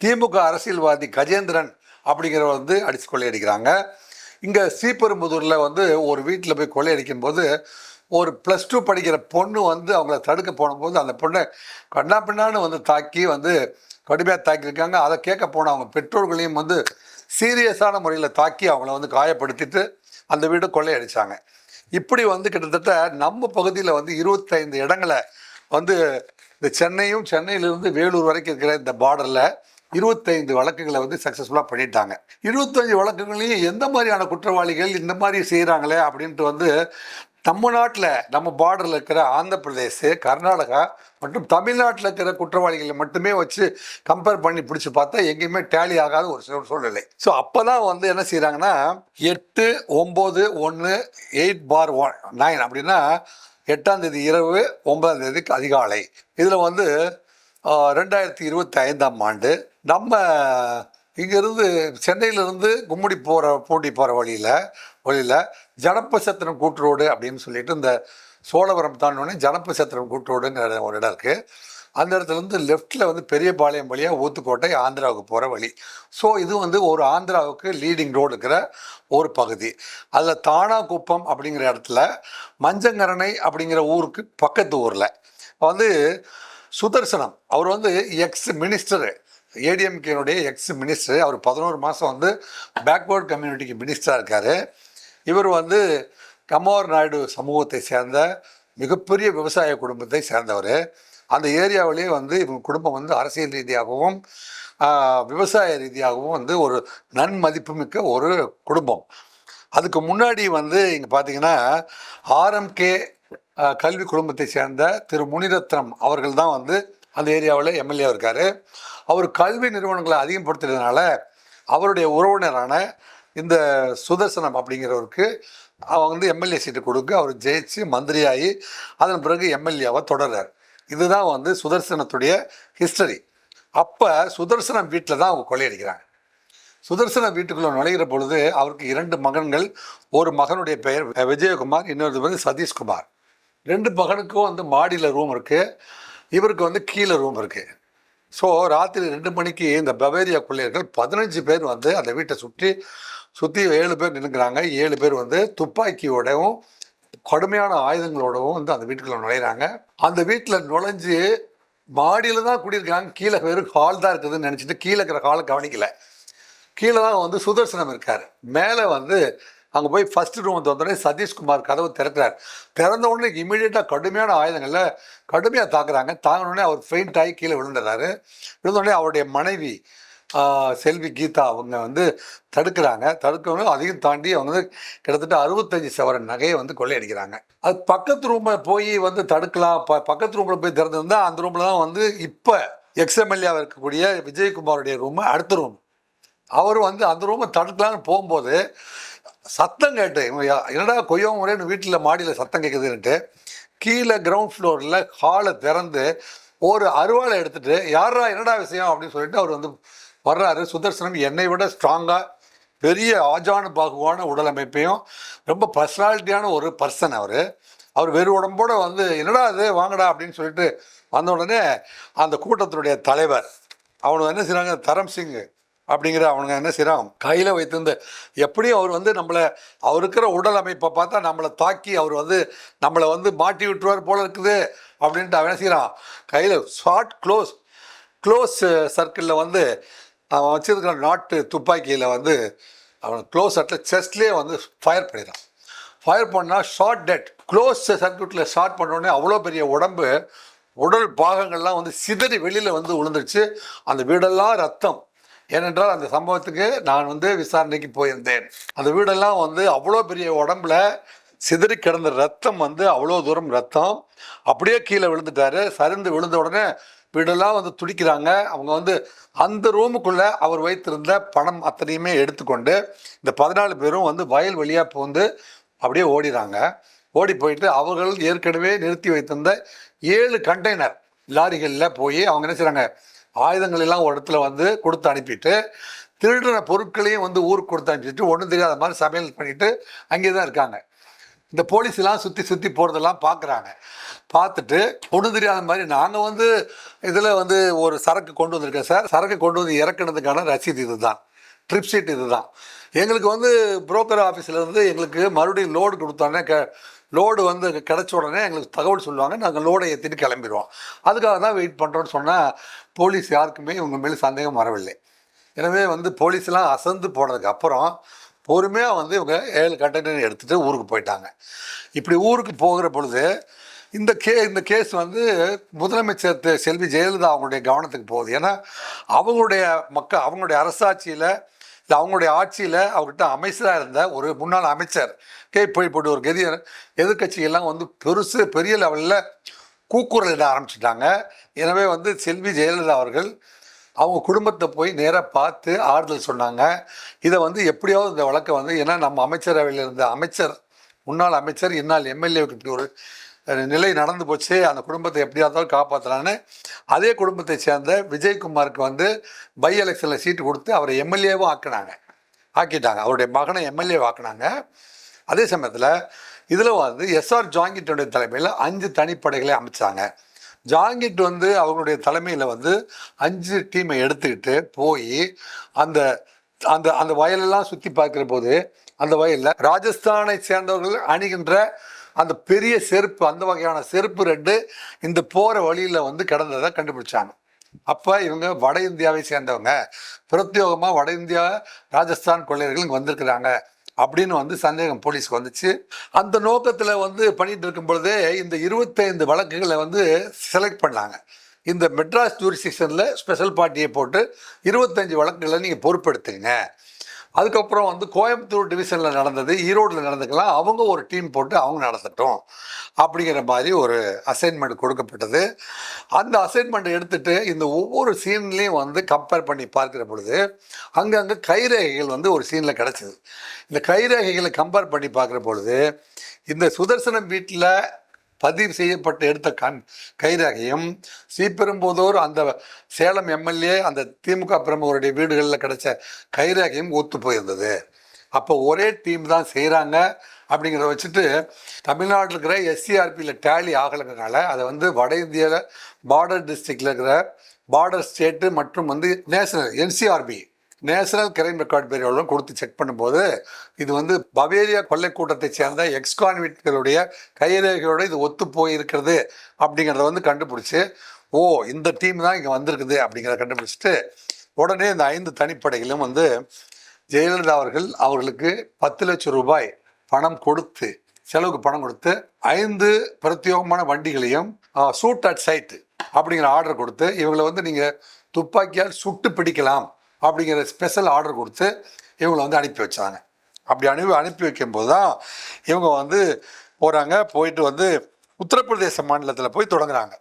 திமுக அரசியல்வாதி கஜேந்திரன் அப்படிங்கிறவர் வந்து அடித்து கொள்ளையடிக்கிறாங்க. இங்கே ஸ்ரீபெரும்புதூரில் வந்து ஒரு வீட்டில் போய் கொள்ளையடிக்கும் போது ஒரு +2 படிக்கிற பொண்ணு வந்து அவங்கள தடுக்க போனபோது அந்த பொண்ணை கண்ணா பின்னான்னு வந்து தாக்கி வந்து கடுமையாக தாக்கியிருக்காங்க. அதை கேட்க போன அவங்க பெற்றோர்களையும் வந்து சீரியஸான முறையில் தாக்கி அவங்கள வந்து காயப்படுத்திட்டு அந்த வீடு கொள்ளையடிச்சாங்க. இப்படி வந்து கிட்டத்தட்ட நம்ம பகுதியில் வந்து 25 இடங்களை வந்து இந்த சென்னையிலிருந்து வேலூர் வரைக்கும் இருக்கிற இந்த பார்டரில் 25 வழக்குகளை வந்து சக்ஸஸ்ஃபுல்லாக பண்ணிட்டாங்க. 25 வழக்குகளையும் எந்த மாதிரியான குற்றவாளிகள் இந்த மாதிரி செய்கிறாங்களே அப்படின்ட்டு வந்து நம்ம நாட்டில் நம்ம பார்டரில் இருக்கிற ஆந்திர பிரதேஷ், கர்நாடகா மற்றும் தமிழ்நாட்டில் இருக்கிற குற்றவாளிகளை மட்டுமே வச்சு கம்பேர் பண்ணி பிடிச்சி பார்த்தா எங்கேயுமே டேலி ஆகாத ஒரு சூழ்நிலை. ஸோ அப்போ தான் வந்து என்ன செய்கிறாங்கன்னா 8/9/8/9 அப்படின்னா 8ஆம் தேதி இரவு 9ஆம் தேதி அதிகாலை இதில் வந்து 2025ஆம் ஆண்டு நம்ம இங்கேருந்து சென்னையிலேருந்து கும்முடி பூண்டி போகிற வழியில் ஜனப்பசத்திரம் கூட்டுரோடு அப்படின்னு சொல்லிட்டு இந்த சோழவரம் தாண்டோடனே ஜனப்பசத்திரம் கூட்டுரோடுங்கிற ஒரு இடம் இருக்குது. அந்த இடத்துலேருந்து லெஃப்டில் வந்து பெரியபாளையம் வழியாக ஊத்துக்கோட்டை ஆந்திராவுக்கு போகிற வழி. ஸோ இது வந்து ஒரு ஆந்திராவுக்கு லீடிங் ரோடு இருக்கிற ஒரு பகுதி. அதில் தானாகுப்பம் அப்படிங்கிற இடத்துல மஞ்சங்கரணை அப்படிங்கிற ஊருக்கு பக்கத்து ஊரில் வந்து சுதர்சனம் அவர் வந்து எக்ஸ் மினிஸ்டரு, ஏடிஎம்கேனுடைய எக்ஸ் மினிஸ்டர். அவர் 11 மாதம் வந்து பேக்வேர்ட் கம்யூனிட்டிக்கு மினிஸ்டராக இருக்கார். இவர் வந்து கமோர் நாயுடு சமூகத்தை சேர்ந்த மிகப்பெரிய விவசாய குடும்பத்தை சேர்ந்தவர். அந்த ஏரியாவிலேயே வந்து இவங்க குடும்பம் வந்து அரசியல் ரீதியாகவும் விவசாய ரீதியாகவும் வந்து ஒரு நன்மதிப்புமிக்க ஒரு குடும்பம். அதுக்கு முன்னாடி வந்து இங்கே பார்த்தீங்கன்னா ஆர்எம்கே கல்வி குடும்பத்தை சேர்ந்த திரு முனிரத்னம் அவர்கள் தான் வந்து அந்த ஏரியாவில் எம்எல்ஏ இருக்கார். அவர் கல்வி நிறுவனங்களை அதிகப்படுத்துறதுனால அவருடைய உறவினரான இந்த சுதர்சனம் அப்படிங்கிறவருக்கு அவங்க வந்து எம்எல்ஏ சீட்டு கொடுக்க அவர் ஜெயிச்சு மந்திரியாகி அதன் பிறகு எம்எல்ஏவாக தொடர்றார். இதுதான் வந்து சுதர்சனத்துடைய ஹிஸ்டரி. அப்போ சுதர்சனம் வீட்டில் தான் அவங்க கொள்ளையடிக்கிறாங்க. சுதர்சனம் வீட்டுக்குள்ளே நுழைகிற பொழுது அவருக்கு 2 மகன்கள். ஒரு மகனுடைய பெயர் விஜயகுமார், இன்னொரு வந்து சதீஷ்குமார். 2 மகனுக்கும் வந்து மாடியில் ரூம் இருக்குது, இவருக்கு வந்து கீழே ரூம் இருக்குது. ஸோ ராத்திரி 2 மணிக்கு இந்த பவேரியா கொள்ளையர்கள் 15 பேர் வந்து அந்த வீட்டை சுற்றி 7 பேர் நின்றுக்கிறாங்க. 7 பேர் வந்து துப்பாக்கியோடவும் கடுமையான ஆயுதங்களோடவும் வந்து அந்த வீட்டுக்குள்ள நுழையிறாங்க. அந்த வீட்டில் நுழைஞ்சு மாடியில் தான் குடியிருக்காங்க, கீழே வெறும் ஹால் தான் இருக்குதுன்னு நினச்சிட்டு கீழே இருக்கிற ஹாலை கவனிக்கல. கீழே தான் வந்து சுதர்சனம் இருக்கார். மேலே வந்து அங்கே போய் ஃபர்ஸ்ட் ரூம் திறந்தோடனே சதீஷ்குமார் கதவு திறக்கிறார். திறந்த உடனே இமீடியட்டாக கடுமையான ஆயுதங்களில் கடுமையாக தாக்குறாங்க. தாங்கினோடனே அவர் ஃபெயிண்ட் ஆகி கீழே விழுந்துடுறாரு. விழுந்தோடனே அவருடைய மனைவி செல்வி கீதா அவங்க வந்து தடுக்கவும் அதையும் தாண்டி அவங்க வந்து கிட்டத்தட்ட 65 சவரன் நகையை வந்து கொள்ளையடிக்கிறாங்க. அது பக்கத்து ரூமில் போய் வந்து தடுக்கலாம், பக்கத்து ரூமில் போய் திறந்துருந்தா அந்த ரூமில் தான் வந்து இப்போ எக்ஸ்எம்எல்ஏவாக இருக்கக்கூடிய விஜயகுமாருடைய ரூமு அடுத்த ரூம். அவர் வந்து அந்த ரூமை தடுக்கலான்னு போகும்போது சத்தம் கேட்டு என்னடா கொய்யவும் முறைன்னு வீட்டில் மாடியில் சத்தம் கேட்குதுன்ட்டு கீழே கிரவுண்ட் ஃப்ளோரில் ஹாலை திறந்து ஒரு அருவாளை எடுத்துகிட்டு யாரா என்னடா விஷயம் அப்படின்னு சொல்லிட்டு அவர் வந்து வர்றாரு. சுதர்சனம் என்னை விட ஸ்ட்ராங்காக பெரிய ஆஜானு பாகுவான உடல் அமைப்பையும் ரொம்ப பர்சனாலிட்டியான ஒரு பர்சன் அவர் வெறு உடம்போடு வந்து என்னடா அது வாங்கடா அப்படின்னு சொல்லிட்டு வந்த உடனே அந்த கூட்டத்தினுடைய தலைவர் அவனுக்கு என்ன செய்கிறாங்க, தரம் சிங் அப்படிங்கிற அவனுங்க என்ன செய்கிறான், கையில் வைத்திருந்த எப்படியும் அவர் வந்து அவர் இருக்கிற உடல் அமைப்பை பார்த்தா நம்மளை தாக்கி அவர் வந்து நம்மளை வந்து மாட்டி விட்டுருவார் போல இருக்குது அப்படின்ட்டு அவன் என்ன செய்கிறான், கையில் ஷார்ட் க்ளோஸ் சர்க்கிளில் வந்து அவன் வச்சிருக்கிற நாட்டு துப்பாக்கியில் வந்து அவன் க்ளோஸ் சர்க்கிள் செஸ்ட்லேயே வந்து ஃபயர் பண்ணிடுறான். ஃபயர் பண்ணால் ஷார்ட் டெட். க்ளோஸ் சர்க்கியூட்டில் ஷார்ட் பண்ணோடனே அவ்வளோ பெரிய உடல் பாகங்கள்லாம் வந்து சிதறி வெளியில் வந்து விழுந்துருச்சு. அந்த வீடெல்லாம் ரத்தம். ஏனென்றால் அந்த சம்பவத்துக்கு நான் வந்து விசாரணைக்கு போயிருந்தேன். அந்த வீடெல்லாம் வந்து அவ்வளோ பெரிய உடம்புல சிதறி கிடந்த ரத்தம் வந்து அவ்வளோ தூரம் ரத்தம். அப்படியே கீழே விழுந்துட்டாரு. சரிந்து விழுந்த உடனே வீடெல்லாம் வந்து துடிக்கிறாங்க. அவங்க வந்து அந்த ரூமுக்குள்ளே அவர் வைத்திருந்த பணம் அத்தனையுமே எடுத்துக்கொண்டு இந்த 14 பேரும் வந்து வயல் வழியாக போந்து அப்படியே ஓடிறாங்க. ஓடி போயிட்டு அவர்கள் ஏற்கனவே நிறுத்தி வைத்திருந்த 7 கண்டெய்னர் லாரிகளில் போய் அவங்க என்ன செய்கிறாங்க, ஆயுதங்கள் எல்லாம் ஒரு இடத்துல வந்து கொடுத்து அனுப்பிட்டு திருடின பொருட்களையும் வந்து ஊருக்கு கொடுத்து அனுப்பிச்சிட்டு ஒன்றும் தெரியாத மாதிரி சமையல் பண்ணிட்டு அங்கே தான் இருக்காங்க. இந்த போலீஸ்லாம் சுற்றி போகிறதெல்லாம் பார்க்குறாங்க. பார்த்துட்டு ஒன்றும் தெரியாத மாதிரி நாங்கள் வந்து இதில் வந்து ஒரு சரக்கு கொண்டு வந்திருக்கேன் சார், சரக்கு கொண்டு வந்து இறக்குனதுக்கான ரசீது இது தான், ட்ரிப் ஷீட் இது தான். எங்களுக்கு வந்து புரோக்கர் ஆஃபீஸில் எங்களுக்கு மறுபடியும் லோடு கொடுத்தோடனே லோடு வந்து கிடச்ச உடனே எங்களுக்கு தகவல் சொல்லுவாங்க, நாங்கள் லோடை ஏற்றிட்டு கிளம்பிடுவோம். அதுக்காக தான் வெயிட் பண்ணுறோன்னு சொன்னால் போலீஸ் யாருக்குமே இவங்க மேலே சந்தேகம் வரவில்லை. எனவே வந்து போலீஸ்லாம் அசந்து போனதுக்கு அப்புறம் பொறுமையாக வந்து இவங்க 7 கண்டெய்னர் எடுத்துகிட்டு ஊருக்கு போயிட்டாங்க. இப்படி ஊருக்கு போகிற பொழுது இந்த கேஸ் வந்து முதலமைச்சர் செல்வி ஜெயலலிதா அவங்களுடைய கவனத்துக்கு போகுது. ஏன்னா அவங்களுடைய அரசாட்சியில் இல்லை அவங்களுடைய ஆட்சியில் அவர்கிட்ட அமைச்சராக இருந்த ஒரு முன்னாள் அமைச்சர் போட்டு ஒரு எதிர்கட்சிகள்லாம் வந்து பெரிய லெவலில் கூக்குரலிட ஆரம்பிச்சிட்டாங்க. எனவே வந்து செல்வி ஜெயலலிதா அவர்கள் அவங்க குடும்பத்தை போய் நேராக பார்த்து ஆறுதல் சொன்னாங்க. இதை வந்து எப்படியாவது இந்த வழக்கை வந்து, ஏன்னா நம்ம அமைச்சரவையில் இருந்த முன்னாள் அமைச்சர் இந்நாள் எம்எல்ஏவுக்கு இப்படி ஒரு நிலை நடந்து போச்சு, அந்த குடும்பத்தை எப்படியாவது காப்பாற்றலான்னு அதே குடும்பத்தை சேர்ந்த விஜயகுமாருக்கு வந்து பை எலெக்ஷனில் சீட்டு கொடுத்து அவரை எம்எல்ஏவும் ஆக்கிட்டாங்க. அவருடைய மகனை எம்எல்ஏ ஆக்கினாங்க. அதே சமயத்தில் இதில் வந்து எஸ்ஆர் ஜாங்கிட்டுடைய தலைமையில் 5 தனிப்படைகளை அமைச்சாங்க. ஜாங்கிட் வந்து அவங்களுடைய தலைமையில் வந்து 5 டீமை எடுத்துக்கிட்டு போய் அந்த அந்த அந்த வயலெல்லாம் சுற்றி பார்க்குற போது அந்த வயலில் ராஜஸ்தானை சேர்ந்தவர்கள் அணிகின்ற அந்த பெரிய செருப்பு, அந்த வகையான செருப்பு 2 இந்த போகிற வழியில் வந்து கிடந்ததை கண்டுபிடிச்சாங்க. அப்போ இவங்க வட இந்தியாவை சேர்ந்தவங்க, பிரத்யோகமாக வட இந்தியா ராஜஸ்தான் கொள்ளையர்கள் இங்கே வந்திருக்கிறாங்க அப்படின்னு வந்து சந்தேகம் போலீஸ்க்கு வந்துச்சு. அந்த நோக்கத்தில் வந்து பண்ணிட்டு இருக்கும் பொழுதே இந்த 25 வழக்குகளை வந்து செலக்ட் பண்ணாங்க. இந்த மெட்ராஸ் ஜூரிஸ்டிக்ஷனில் ஸ்பெஷல் பார்ட்டியை போட்டு 25 வழக்குகளை நீங்கள் பொறுப்பெடுத்துங்க. அதுக்கப்புறம் வந்து கோயம்புத்தூர் டிவிஷனில் நடந்தது, ஈரோட்டில் நடந்துக்கலாம், அவங்க ஒரு டீம் போட்டு அவங்க நடத்தட்டும் அப்படிங்கிற மாதிரி ஒரு அசைன்மெண்ட் கொடுக்கப்பட்டது. அந்த அசைன்மெண்ட்டை எடுத்துகிட்டு இந்த ஒவ்வொரு சீன்லேயும் வந்து கம்பேர் பண்ணி பார்க்குற பொழுது அங்கங்கே கைரேகைகள் வந்து ஒரு சீனில் கிடச்சிது. இந்த கைரேகைகளை கம்பேர் பண்ணி பார்க்குற பொழுது இந்த சுதர்சனம் வீட்டில் பதிவு செய்யப்பட்டு எடுத்த கைரேகையும் ஸ்ரீபெரும்புதூர் அந்த சேலம் எம்எல்ஏ அந்த திமுக பிரமுகருடைய வீடுகளில் கிடைச்ச கைரேகையும் ஒத்து போயிருந்தது. அப்போ ஒரே டீம் தான் செய்கிறாங்க அப்படிங்கிறத வச்சுட்டு தமிழ்நாட்டில் இருக்கிற எஸ்சிஆர்பியில் டேலி ஆகலைங்கிறனால அதை வந்து வட இந்தியாவில் பார்டர் டிஸ்ட்ரிக்டில் இருக்கிற பார்டர் ஸ்டேட்டு மற்றும் வந்து national NCRB national crime record பியூரோவும் கொடுத்து செக் பண்ணும்போது இது வந்து பவேரியா கொள்ளை கூட்டத்தை சேர்ந்த எக்ஸ்கான்விக்ட்களுடைய கைரேகையோட இது ஒத்து போயிருக்கிறது அப்படிங்கிறத வந்து கண்டுபிடிச்சி, ஓ இந்த டீம் தான் இங்கே வந்திருக்குது அப்படிங்கிறத கண்டுபிடிச்சிட்டு உடனே இந்த 5 தனிப்படைகளும் வந்து ஜெயலலிதா அவர்களுக்கு 10 லட்சம் ரூபாய் பணம் கொடுத்து, செலவுக்கு பணம் கொடுத்து 5 பிரத்யேகமான வண்டிகளையும் ஷூட் அட் சைட் அப்படிங்கிற ஆர்டர் கொடுத்து, இவங்களை வந்து நீங்கள் துப்பாக்கியால் சுட்டு பிடிக்கலாம் அப்படிங்கிற ஸ்பெஷல் ஆர்டர் கொடுத்து இவங்களை வந்து அனுப்பி வச்சாங்க. அப்படி அனுப்பி வைக்கும்போது தான் இவங்க வந்து போகிறாங்க. போயிட்டு வந்து உத்தரப்பிரதேச மாநிலத்தில் போய் தொடங்குறாங்க.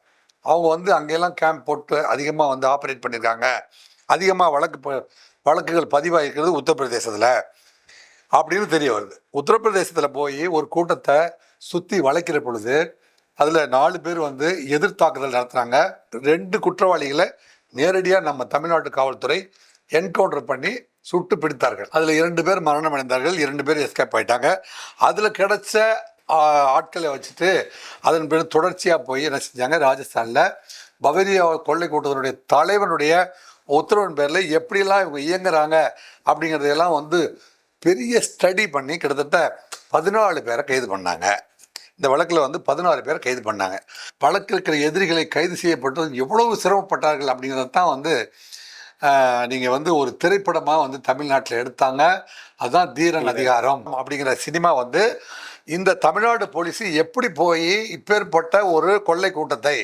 அவங்க வந்து அங்கெல்லாம் கேம்ப் போட்டு அதிகமாக வந்து ஆப்ரேட் பண்ணியிருக்காங்க. அதிகமாக வழக்குகள் பதிவாகிருக்கிறது உத்தரப்பிரதேசத்தில் அப்படின்னு தெரிய வருது. உத்தரப்பிரதேசத்தில் போய் ஒரு கூட்டத்தை சுற்றி வளைக்கிற பொழுது அதில் 4 பேர் வந்து எதிர்த்தாக்குதல் நடத்துகிறாங்க. 2 குற்றவாளிகளை நேரடியாக நம்ம தமிழ்நாட்டு காவல்துறை என்கவுண்டர் பண்ணி சுட்டு பிடித்தார்கள். அதில் 2 பேர் மரணம் அடைந்தார்கள், 2 பேர் எஸ்கேப் ஆயிட்டாங்க. அதில் கிடைச்ச ஆட்களை வச்சுட்டு அதன் பிறகு தொடர்ச்சியாக போய் என்ன செஞ்சாங்க, ராஜஸ்தானில் பவேரியா கொள்ளை கூட்டத்தினுடைய தலைவனுடைய உத்தரவின் பேரில் எப்படிலாம் இவங்க இயங்குறாங்க அப்படிங்கிறதையெல்லாம் வந்து பெரிய ஸ்டடி பண்ணி கிட்டத்தட்ட 14 பேரை கைது பண்ணாங்க. இந்த வழக்கில் வந்து 16 பேரை கைது பண்ணாங்க. வழக்கில் இருக்கிற எதிரிகளை கைது செய்யப்பட்டது எவ்வளவு சிரமப்பட்டார்கள் அப்படிங்கிறது தான் வந்து நீங்கள் வந்து ஒரு திரைப்படமாக வந்து தமிழ்நாட்டில் எடுத்தாங்க. அதுதான் தீரன் அதிகாரம் அப்படிங்கிற சினிமா. வந்து இந்த தமிழ்நாடு போலீஸ் எப்படி போய் இப்பேற்பட்ட ஒரு கொள்ளை கூட்டத்தை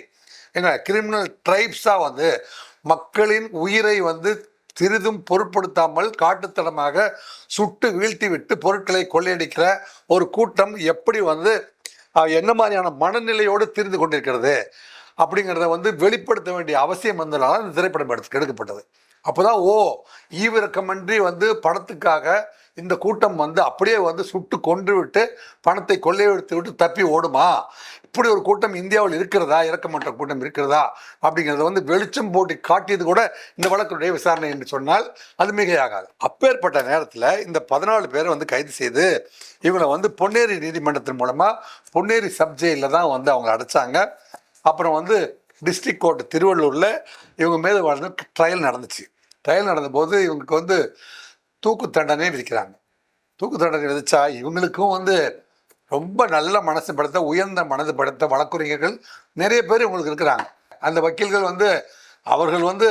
கிரிமினல் ட்ரைப்ஸாக வந்து மக்களின் உயிரை வந்து சிறிதும் பொருட்படுத்தாமல் காட்டுத்தனமாக சுட்டு வீழ்த்தி விட்டு பொருட்களை கொள்ளையடிக்கிற ஒரு கூட்டம் எப்படி வந்து என்ன மாதிரியான மனநிலையோடு திரிந்து கொண்டிருக்கிறது அப்படிங்கிறத வந்து வெளிப்படுத்த வேண்டிய அவசியம் வந்ததுனால இந்த திரைப்படம் எடுக்கப்பட்டது. அப்போதான் ஈவிரக்கமின்றி வந்து பணத்துக்காக இந்த கூட்டம் வந்து அப்படியே வந்து சுட்டு கொன்று விட்டு பணத்தை கொள்ளையடித்து விட்டு தப்பி ஓடுமா, இப்படி ஒரு கூட்டம் இந்தியாவில் இருக்கிறதா, இறக்கமற்ற கூட்டம் இருக்கிறதா அப்படிங்கிறத வந்து வெளிச்சம் போட்டு காட்டியது கூட இந்த வழக்குடைய விசாரணை என்று சொன்னால் அது மிகையாகாது. அப்பேற்பட்ட நேரத்தில் இந்த 14 பேரை வந்து கைது செய்து இவங்களை வந்து பொன்னேரி நீதிமன்றத்தின் மூலமாக பொன்னேரி சப்ஜெயிலில் தான் வந்து அவங்க அடைச்சாங்க. அப்புறம் வந்து டிஸ்ட்ரிக்ட் கோர்ட் திருவள்ளூரில் இவங்க மீது வந்து ட்ரையல் நடந்துச்சு. ட்ரையல் நடந்தபோது இவங்களுக்கு வந்து தூக்கு தண்டனை விதிக்கிறாங்க. தூக்கு தண்டனை விதிச்சா இவங்களுக்கும் வந்து ரொம்ப நல்ல மனசு படுத்த, உயர்ந்த மனது படுத்த வழக்குரைஞர்கள் நிறைய பேர் இவங்களுக்கு இருக்கிறாங்க. அந்த வக்கீல்கள் வந்து அவர்கள் வந்து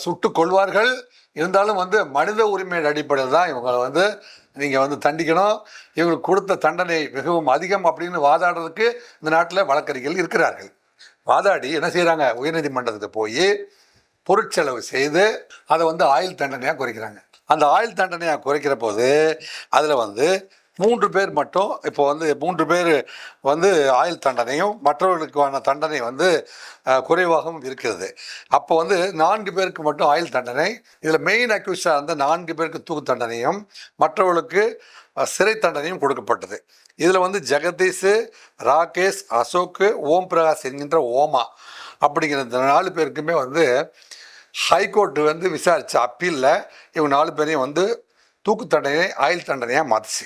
சுட்டு கொள்வார்கள், இருந்தாலும் வந்து மனித உரிமை அடிப்படையில் தான் இவங்களை வந்து நீங்கள் வந்து தண்டிக்கணும், இவங்களுக்கு கொடுத்த தண்டனை மிகவும் அதிகம் அப்படின்னு வாதாடுறதுக்கு இந்த நாட்டில் வழக்கறிஞர்கள் இருக்கிறார்கள். வாதாடி என்ன செய்கிறாங்க, உயர்நீதிமன்றத்துக்கு போய் பொருட்செலவு செய்து அதை வந்து ஆயுள் தண்டனையாக குறைக்கிறாங்க. அந்த ஆயுள் தண்டனையாக குறைக்கிற போது அதில் வந்து 3 பேர் மட்டும், இப்போ வந்து 3 பேர் வந்து ஆயுள் தண்டனையும் மற்றவர்களுக்கான தண்டனை வந்து குறைவாகவும் இருக்கிறது. அப்போ வந்து 4 பேருக்கு மட்டும் ஆயுள் தண்டனை, இதில் மெயின் அக்யூஸாக இருந்த 4 பேருக்கு தூக்கு தண்டனையும் மற்றவர்களுக்கு சிறை தண்டனையும் கொடுக்கப்பட்டது. இதில் வந்து ஜெகதீஷ், ராகேஷ், அசோக், ஓம் பிரகாஷ் என்கின்ற ஓமா அப்படிங்கிற இந்த 4 பேருக்குமே வந்து ஹைகோர்ட்டு வந்து விசாரித்த அப்பீலில் இவங்க 4 பேரையும் வந்து தூக்கு தண்டனை ஆயுள் தண்டனையாக மாற்றுச்சு.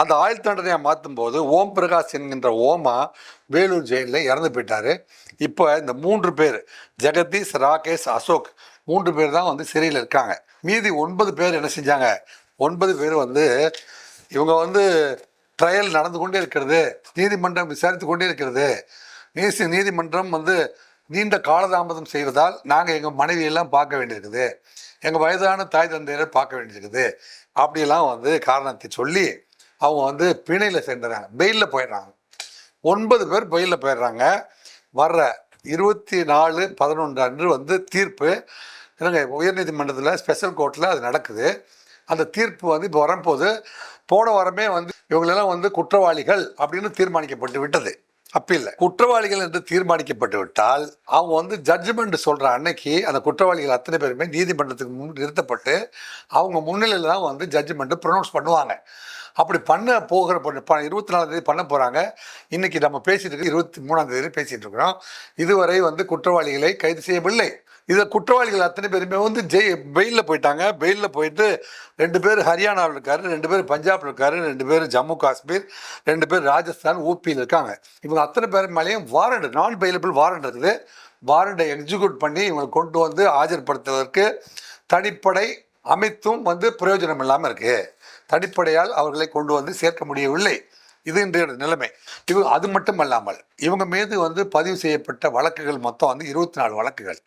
அந்த ஆயுள் தண்டனையாக மாற்றும் போது ஓம் பிரகாஷ் என்கின்ற ஓமா வேலூர் ஜெயிலில் இறந்து போயிட்டார். இப்போ இந்த 3 பேர் ஜெகதீஷ், ராகேஷ், அசோக் 3 பேர் தான் வந்து சிறையில் இருக்காங்க. மீதி 9 பேர் என்ன செஞ்சாங்க, 9 பேர் வந்து இவங்க வந்து ட்ரையல் நடந்து கொண்டே இருக்கிறது, நீதிமன்றம் விசாரித்து கொண்டே இருக்கிறது, நீதிமன்றம் வந்து நீண்ட காலதாமதம் செய்வதால் நாங்கள் எங்கள் மனைவியெல்லாம் பார்க்க வேண்டியிருக்குது, எங்கள் வயதான தாய் தந்தையரை பார்க்க வேண்டியிருக்குது அப்படியெல்லாம் வந்து காரணத்தை சொல்லி அவங்க வந்து பிணையில் சென்றாங்க, பெயிலில் போயிடுறாங்க. 9 பேர் பெயிலில் போயிடுறாங்க. வர்ற 24/11 அன்று வந்து தீர்ப்பு உயர்நீதிமன்றத்தில் ஸ்பெஷல் கோர்ட்டில் அது நடக்குது. அந்த தீர்ப்பு வந்து இப்போ வரும்போது போன வாரமே வந்து இவங்களெல்லாம் வந்து குற்றவாளிகள் அப்படின்னு தீர்மானிக்கப்பட்டு விட்டது. அப்பீல்ல குற்றவாளிகள் என்று தீர்மானிக்கப்பட்டு விட்டால் அவங்க வந்து ஜட்ஜ்மெண்ட் சொல்கிற அன்னைக்கு அந்த குற்றவாளிகள் அத்தனை பேருமே நீதிமன்றத்துக்கு முன் நிறுத்தப்பட்டு அவங்க முன்னிலையில் தான் வந்து ஜட்ஜ்மெண்ட் ப்ரொனவுன்ஸ் பண்ணுவாங்க. அப்படி பண்ண போகிற 24ஆம் தேதி பண்ண போகிறாங்க. இன்றைக்கி நம்ம பேசிகிட்டு இருக்கோம், 23ஆம் தேதி பேசிகிட்டு இருக்கிறோம். இதுவரை வந்து குற்றவாளிகளை கைது செய்யவில்லை. இதில் குற்றவாளிகள் அத்தனை பேருமே வந்து பெயிலில் போயிட்டாங்க. பெயிலில் போயிட்டு 2 பேர் ஹரியானாவில் இருக்காரு, 2 பேர் பஞ்சாபில் இருக்காரு, 2 பேர் ஜம்மு காஷ்மீர், 2 பேர் ராஜஸ்தான், ஊபியில் இருக்காங்க. இவங்க அத்தனை பேர் மேலேயும் வாரண்ட், நான் பெயிலபிள் வாரண்ட் இருக்குது. வாரண்டை எக்ஸிக்யூட் பண்ணி இவங்களை கொண்டு வந்து ஆஜர்படுத்துவதற்கு தனிப்படை அமைத்தும் வந்து பிரயோஜனம் இல்லாமல் இருக்கு. தனிப்படையால் அவர்களை கொண்டு வந்து சேர்க்க முடியவில்லை. இது இன்றைய நிலைமை. அது மட்டும் அல்லாமல் இவங்க மீது வந்து பதிவு செய்யப்பட்ட வழக்குகள் மொத்தம் வந்து 24 வழக்குகள்.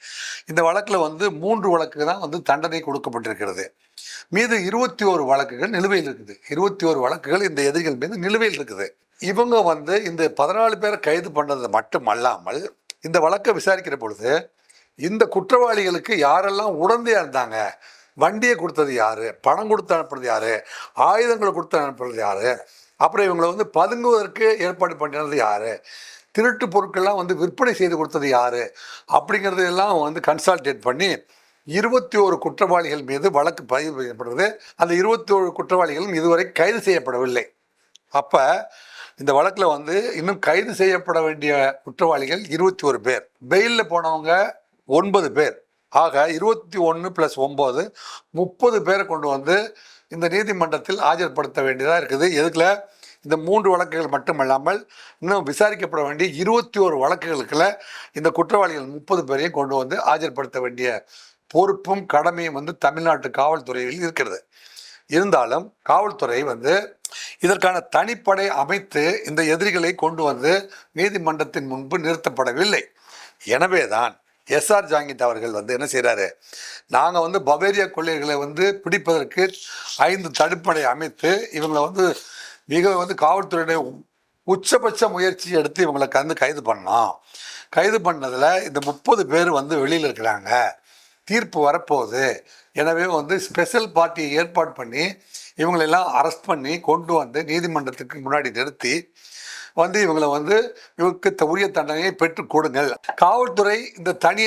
இந்த வழக்கில் வந்து 3 வழக்கு தான் வந்து தண்டனை கொடுக்கப்பட்டிருக்கிறது. மீது 21 வழக்குகள் நிலுவையில் இருக்குது. 21 வழக்குகள் இந்த எதிரிகள் மீது நிலுவையில் இருக்குது. இவங்க வந்து இந்த 14 பேரை கைது பண்ணது மட்டும் அல்லாமல் இந்த வழக்கை விசாரிக்கிற பொழுது இந்த குற்றவாளிகளுக்கு யாரெல்லாம் உடந்தையா இருந்தாங்க, வண்டியை கொடுத்தது யாரு, பணம் கொடுத்து அனுப்புறது யாரு, ஆயுதங்களை கொடுத்து அனுப்புறது யாரு, அப்புறம் இவங்களை வந்து பதுங்குவதற்கு ஏற்பாடு பண்ணினது யாரு, திருட்டு பொருட்கள்லாம் வந்து விற்பனை செய்து கொடுத்தது யாரு அப்படிங்கிறது எல்லாம் வந்து கன்சால்டேட் பண்ணி 21 குற்றவாளிகள் மீது வழக்கு பதிவு செய்யப்படுறது. அந்த 21 குற்றவாளிகளும் இதுவரை கைது செய்யப்படவில்லை. அப்போ இந்த வழக்கில் வந்து இன்னும் கைது செய்யப்பட வேண்டிய குற்றவாளிகள் 21 பேர், பெயிலில் போனவங்க 9 பேர். ஆக 21 + 9 30 பேரை கொண்டு வந்து இந்த நீதிமன்றத்தில் ஆஜர்படுத்த வேண்டியதாக இருக்குது. எதுக்குல இந்த 3 வழக்குகள் மட்டுமல்லாமல் இன்னும் விசாரிக்கப்பட வேண்டிய 21 வழக்குகளுக்குள்ள இந்த குற்றவாளிகள் 30 பேரையும் கொண்டு வந்து ஆஜர்படுத்த வேண்டிய பொறுப்பும் கடமையும் வந்து தமிழ்நாட்டு காவல்துறையில் இருக்கிறது. இருந்தாலும் காவல்துறை வந்து இதற்கான தனிப்படை அமைத்து இந்த எதிரிகளை கொண்டு வந்து நீதிமன்றத்தின் முன்பு நிறுத்தப்படவில்லை. எனவேதான் எஸ்ஆர் ஜாங்கிட் அவர்கள் வந்து என்ன செய்கிறாரு, நாங்கள் வந்து பவேரியா கொள்ளையர்களை வந்து பிடிப்பதற்கு 5 தடுப்படை அமைத்து இவங்களை வந்து மிக வந்து காவல்துறையுடைய உச்சபட்ச முயற்சி எடுத்து இவங்களை கைது பண்ணோம். கைது பண்ணதில் இந்த 30 பேர் வந்து வெளியில் இருக்கிறாங்க, தீர்ப்பு வரப்போகுது. எனவே வந்து ஸ்பெஷல் பார்ட்டியை ஏற்பாடு பண்ணி இவங்களெல்லாம் அரெஸ்ட் பண்ணி கொண்டு வந்து நீதிமன்றத்துக்கு முன்னாடி நிறுத்தி வந்து இவங்களை வந்து இவருக்கு உரிய தண்டனையை பெற்றுக் கொடுங்கள். காவல்துறை இந்த தனி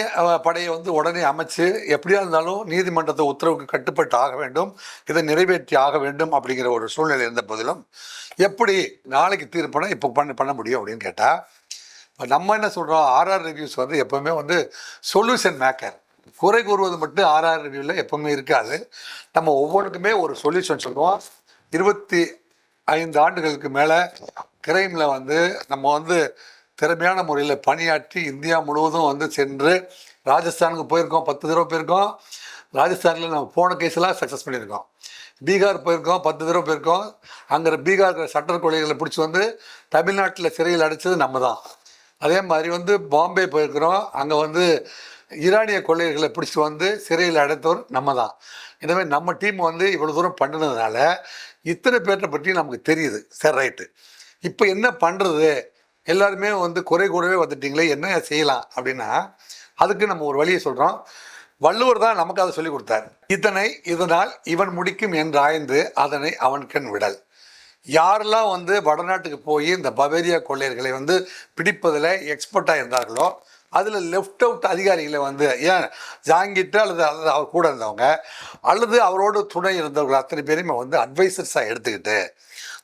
படையை வந்து உடனே அமைச்சு எப்படியா இருந்தாலும் நீதிமன்றத்தை உத்தரவுக்கு கட்டுப்பட்டு ஆக வேண்டும், இதை நிறைவேற்றி ஆக வேண்டும் அப்படிங்கிற ஒரு சூழ்நிலை இருந்த போதிலும் எப்படி நாளைக்கு தீர்ப்புனா இப்போ பண்ண முடியும் அப்படின்னு கேட்டால், நம்ம என்ன சொல்கிறோம், ஆர்ஆர் ரிவ்யூஸ் வந்து எப்போவுமே வந்து சொல்யூஷன் மேக்கர். குறை கூறுவது மட்டும் ஆர்ஆர் ரிவ்யூவில் எப்பவுமே இருக்காது. நம்ம ஒவ்வொன்றுக்குமே ஒரு சொல்யூஷன் சொல்லுவோம். 25 ஆண்டுகளுக்கு மேலே கிரைமில் வந்து நம்ம வந்து திறமையான முறையில் பணியாற்றி இந்தியா முழுவதும் வந்து சென்று ராஜஸ்தானுக்கு போயிருக்கோம், 10 தடவை போயிருக்கோம். ராஜஸ்தானில் நம்ம போன கேஸெல்லாம் சக்ஸஸ் பண்ணியிருக்கோம். பீகார் போயிருக்கோம், 10 தடவை போயிருக்கோம். அங்கே பீகார் சட்ட கொலைகளை பிடிச்சி வந்து தமிழ்நாட்டில் சிறையில் அடைச்சது நம்ம தான். அதே மாதிரி வந்து பாம்பே போயிருக்கிறோம், அங்கே வந்து ஈரானிய கொள்ளையர்களை பிடிச்சி வந்து சிறையில் அடைத்தவர் நம்ம தான். எனவே நம்ம டீம் வந்து இவ்வளோ தூரம் பண்ணினதுனால இத்தனை பேர்த்தை பற்றி நமக்கு தெரியுது. சரி, ரைட்டு, இப்போ என்ன பண்ணுறது, எல்லாருமே வந்து குறை கூடவே வந்துட்டீங்களே, என்ன செய்யலாம் அப்படின்னா அதுக்கு நம்ம ஒரு வழியை சொல்கிறோம். வள்ளுவர் தான் நமக்கு அதை சொல்லி கொடுத்தார். இதனால் இவன் முடிக்கும் என்று ஆய்ந்து அதனை அவன்கண் விடல். யாரெல்லாம் வந்து வடநாட்டுக்கு போய் இந்த பவேரியா கொள்ளையர்களை வந்து பிடிப்பதில் எக்ஸ்பர்ட்டாக இருந்தார்களோ அதில் லெஃப்ட் அவுட் அதிகாரிகளை வந்து ஏன் ஜாங்கிட்டு அல்லது அவர் கூட இருந்தவங்க அல்லது அவரோட துணை இருந்தவர்கள் அத்தனை பேரையுமே வந்து அட்வைசர்ஸாக எடுத்துக்கிட்டு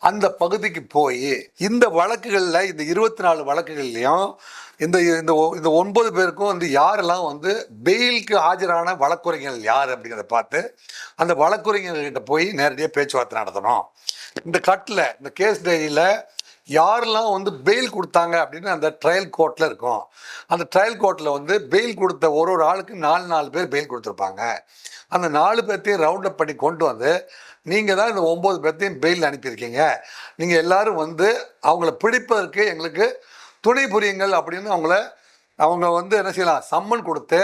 அந்த பகுதிக்கு போய் இந்த வழக்குகளில் இந்த 24 வழக்குகள்லையும் இந்த இந்த 9 பேருக்கும் வந்து யாரெல்லாம் வந்து பெயிலுக்கு ஆஜரான வழக்குரைஞர்கள் யார் அப்படிங்கிறத பார்த்து அந்த வழக்குரைஞர்கிட்ட போய் நேரடியாக பேச்சுவார்த்தை நடத்தணும். இந்த கட்டில் இந்த கேஸ் டைரியில் யாரெல்லாம் வந்து பெயில் கொடுத்தாங்க அப்படின்னு அந்த ட்ரையல் கோர்ட்டில் இருக்கும். அந்த ட்ரையல் கோர்ட்டில் வந்து பெயில் கொடுத்த ஒரு ஆளுக்கு 4 பேர் பெயில் கொடுத்துருப்பாங்க. அந்த 4 பேர்த்தையும் ரவுண்ட் அப் பண்ணி கொண்டு வந்து நீங்கள் தான் இந்த 9 பேர்த்தையும் பெயில் அனுப்பியிருக்கீங்க, நீங்கள் எல்லோரும் வந்து அவங்கள பிடிப்பதற்கு எங்களுக்கு துணை புரியுங்கள் அப்படின்னு அவங்க வந்து என்ன செய்யலாம், சம்மன் கொடுத்து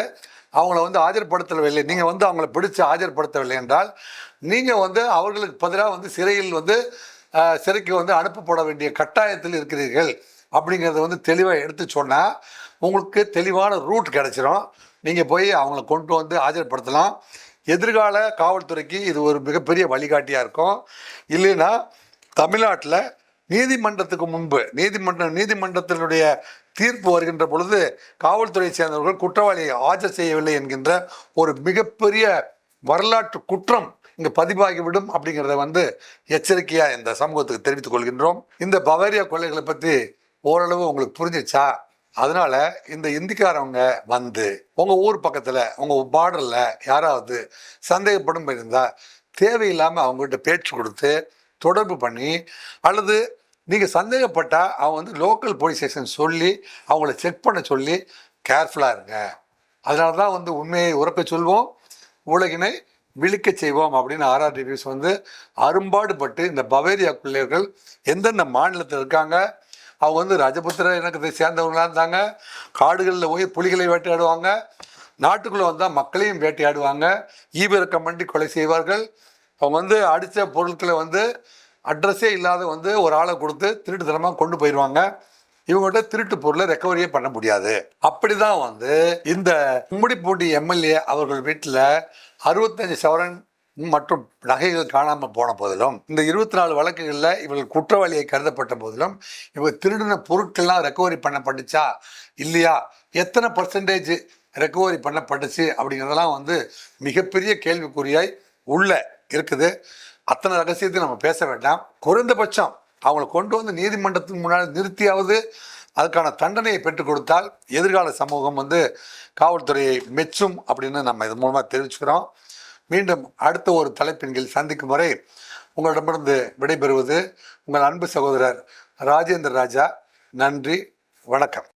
அவங்கள வந்து ஆஜர்படுத்தவில்லை, நீங்கள் வந்து அவங்கள பிடிச்சு ஆஜர்படுத்தவில்லை என்றால் நீங்கள் வந்து அவர்களுக்கு பதிலாக வந்து சிறைக்கு வந்து அனுப்பப்பட வேண்டிய கட்டாயத்தில் இருக்கிறீர்கள் அப்படிங்கிறத வந்து தெளிவாக எடுத்து சொன்னால் உங்களுக்கு தெளிவான ரூட் கிடச்சிரும். நீங்கள் போய் அவங்கள கொண்டு வந்து ஆஜர்படுத்தலாம். எதிர்கால காவல்துறைக்கு இது ஒரு மிகப்பெரிய வழிகாட்டியாக இருக்கும். இல்லைன்னா தமிழ்நாட்டில் நீதிமன்றத்துக்கு முன்பு நீதிமன்றத்தினுடைய தீர்ப்பு வருகின்ற பொழுது காவல்துறையை சேர்ந்தவர்கள் குற்றவாளியை ஆஜர் செய்யவில்லை என்கின்ற ஒரு மிகப்பெரிய வரலாற்று குற்றம் இங்கே பதிவாகிவிடும் அப்படிங்கிறத வந்து எச்சரிக்கையாக இந்த சமூகத்துக்கு தெரிவித்துக் கொள்கின்றோம். இந்த பவேரியா கொள்ளைகளை பற்றி ஓரளவு உங்களுக்கு புரிஞ்சிச்சா அதனால இந்த இந்திக்காரவங்க வந்து உங்க ஊர் பக்கத்துல உங்க பார்டர்ல யாராவது சந்தேகப்படும் இருந்தா தேவையில்லாம அவங்ககிட்ட பேச்சு கொடுத்து தொடர்பு பண்ணி, அல்லது நீங்க சந்தேகப்பட்டா அவங்க வந்து லோக்கல் போலீஸ் ஸ்டேஷன் சொல்லி அவங்கள செக் பண்ண சொல்லி கேர்ஃபுல்லா இருங்க. அதனால தான் வந்து உண்மையை உறக்க சொல்வோம், உலகினை விழிக்க செய்வோம் அப்படின்னு ஆர்ஆர் ரிவ்யூஸ் வந்து அரும்பாடுபட்டு இந்த பவேரியா பிள்ளைகள் எந்தெந்த மாநிலத்தில் இருக்காங்க, அவங்க வந்து ரஜபுத்திர இனக்கத்தை சேர்ந்தவங்களா இருந்தாங்க, காடுகளில் போய் புலிகளை வேட்டையாடுவாங்க, நாட்டுக்குள்ளே வந்தால் மக்களையும் வேட்டையாடுவாங்க, ஈவிரக்கம் பண்ணி கொலை செய்வார்கள். அவங்க வந்து அடித்த பொருட்களை வந்து அட்ரஸே இல்லாத வந்து ஒரு ஆளை கொடுத்து திருட்டுத்தனமாக கொண்டு போயிடுவாங்க. இவங்ககிட்ட திருட்டு பொருளை ரெக்கவரியே பண்ண முடியாது. அப்படிதான் வந்து இந்த கும்மிடிப்பூண்டி எம்எல்ஏ அவர்கள் வீட்டில் 65 சவரன் மற்றும் நகைகள் காணாமல் போன போதிலும், இந்த 24 வழக்குகளில் இவர்கள் குற்றவாளியை கருதப்பட்ட போதிலும், இவங்க திருடின பொருட்கள்லாம் ரெக்கவரி பண்ணப்பட்டுச்சா இல்லையா, எத்தனை பர்சன்டேஜ் ரெக்கவரி பண்ணப்பட்டுச்சு அப்படிங்கிறதெல்லாம் வந்து மிகப்பெரிய கேள்விக்குறியாய் உள்ள இருக்குது. அத்தனை ரகசியத்தையும் நம்ம பேச வேண்டாம். குறைந்தபட்சம் அவங்களை கொண்டு வந்து நீதிமன்றத்துக்கு முன்னாடி நிறுத்தியாவது அதுக்கான தண்டனையை பெற்றுக் கொடுத்தால் எதிர்கால சமூகம் வந்து காவல்துறையை மெச்சும் அப்படின்னு நம்ம இது மூலமாக தெரிவிச்சுக்கிறோம். மீண்டும் அடுத்த ஒரு தலைப்பின் கீழ் சந்திக்கும் வரை உங்களிடமிருந்து விடைபெறுவது உங்கள் அன்பு சகோதரர் ராஜேந்திர ராஜா. நன்றி, வணக்கம்.